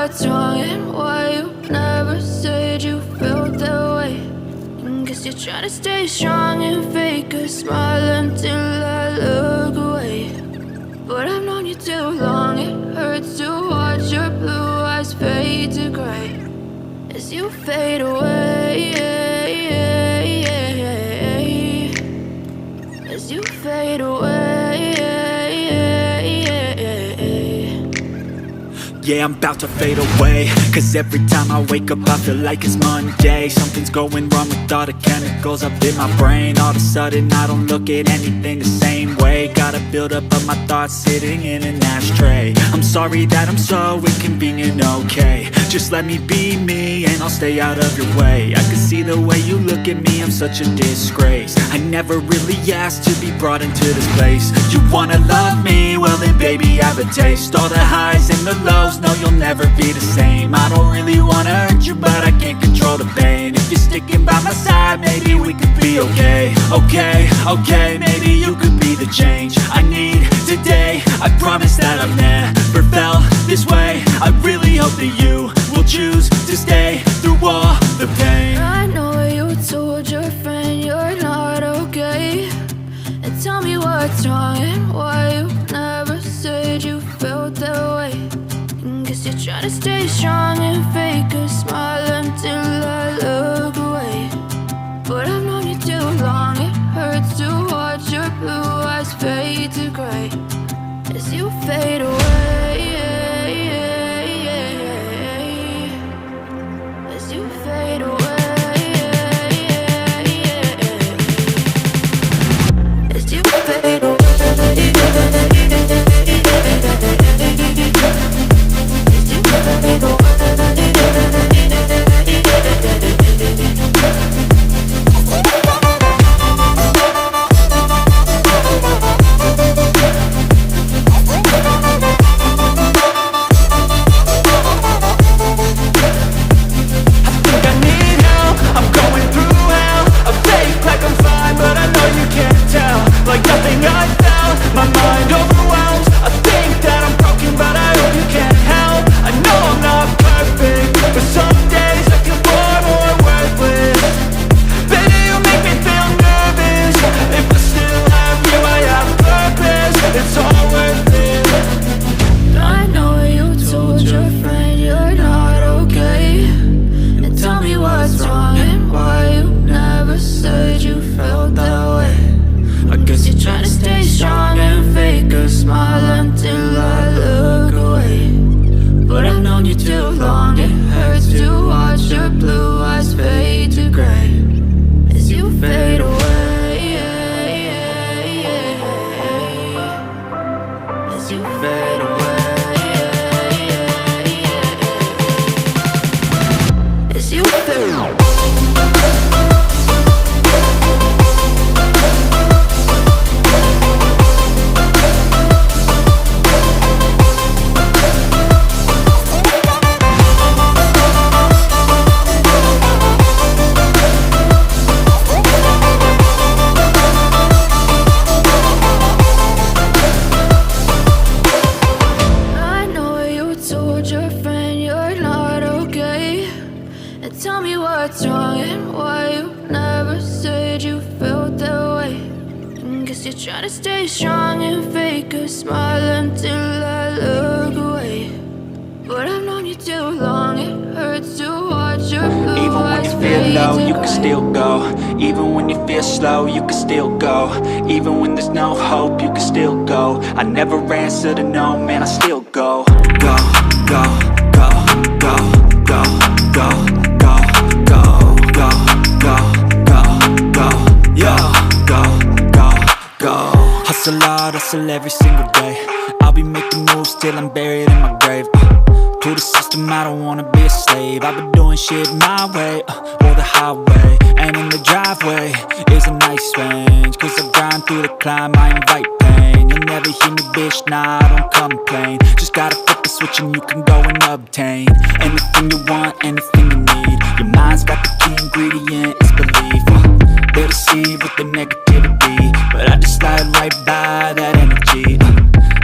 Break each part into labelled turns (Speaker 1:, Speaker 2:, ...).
Speaker 1: what's wrong and why you never said you felt that way. Guess you're trying to stay strong and fake a smile until I look away. But I've known you too long, it hurts to watch your blue eyes fade to gray as you fade away, as you fade away.
Speaker 2: Yeah, I'm about to fade away, cause every time I wake up I feel like it's Monday. Something's going wrong with all the chemicals up in my brain. All of a sudden I don't look at anything the same way. Got a buildup of my thoughts sitting in an ashtray. I'm sorry that I'm so inconvenient, okay. Just let me be me and I'll stay out of your way. I can see the way you look at me, I'm such a disgrace. I never really asked to be brought into this place. You wanna love me? Well then baby have a taste. All the highs and the lows, no you'll never be the same. I don't really wanna hurt you but I can't control the pain. If you're sticking by my side maybe we could be okay. Okay, maybe you could be the change I need today. I promise that I've never felt this way. I really hope that you will choose to stay through all the pain.
Speaker 1: I know you told your friend you're not okay, and tell me what's wrong and why you never said you felt that way. Guess you're trying to stay strong and fake a smile until I look away. But I've known you too long, it hurts to watch your blue eyes fade to gray as you fade away, as you fade away, as you fade away.
Speaker 2: I never answer to no, man, I still go. Go, go, go, go, go, go, go, go, go, go, go, go, yo, go, go, go. Hustle hard, hustle every single day. I'll be making moves till I'm buried in my grave. To the system, I don't wanna be a slave. I've been doing shit my way, or the highway. And in the driveway is a nice range, cause I grind through the climb, I invite pain. You'll never hear me, bitch, nah, I don't complain. Just gotta flip the switch and you can go and obtain anything you want, anything you need. Your mind's got the key ingredient, it's belief. They'll deceive with the negativity, but I just slide right by that energy.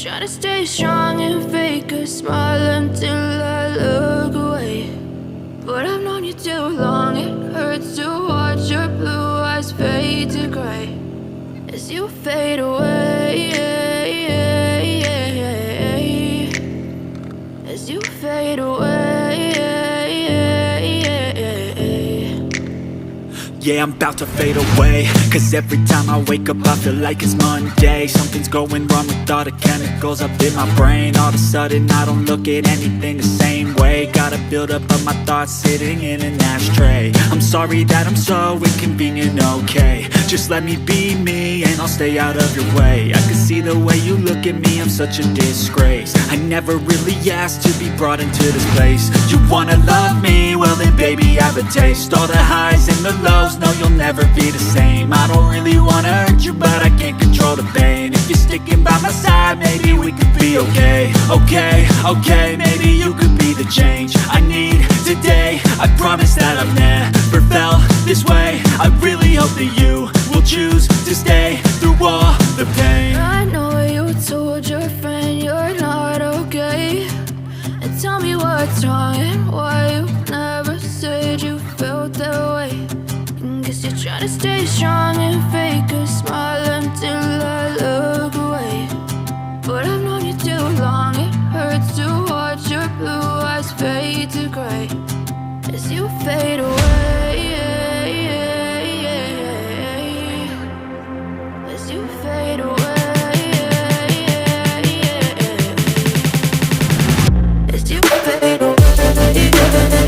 Speaker 1: try to stay strong and fake a smile until I look away. But I've known you too long, it hurts to watch your blue eyes fade to gray as you fade away, as you fade away.
Speaker 2: Yeah, I'm about to fade away, cause every time I wake up I feel like it's Monday. Something's going wrong with all the chemicals up in my brain. All of a sudden I don't look at anything the same way. Got a buildup of my thoughts sitting in an ashtray. I'm sorry that I'm so inconvenient, okay. Just let me be me and I'll stay out of your way. I can see the way you look at me, I'm such a disgrace. I never really asked to be brought into this place. You wanna love me? Well then baby I have a taste. All the highs and the lows, no you'll never be the same. I don't really wanna hurt you but I can't control the pain. If you're sticking by my side maybe we could be okay. Okay, maybe you could be the change I need today. I promise that I've never felt this way. I really hope that you will choose to stay through all the pain.
Speaker 1: I know you told your friend you're not okay, and tell me what's wrong and why you never said you felt that way. Guess you're trying to stay strong and fake a smile until I look away. But I've known you too long, it hurts to watch your blue eyes fade to gray as you fade away, as you fade away, as you fade away.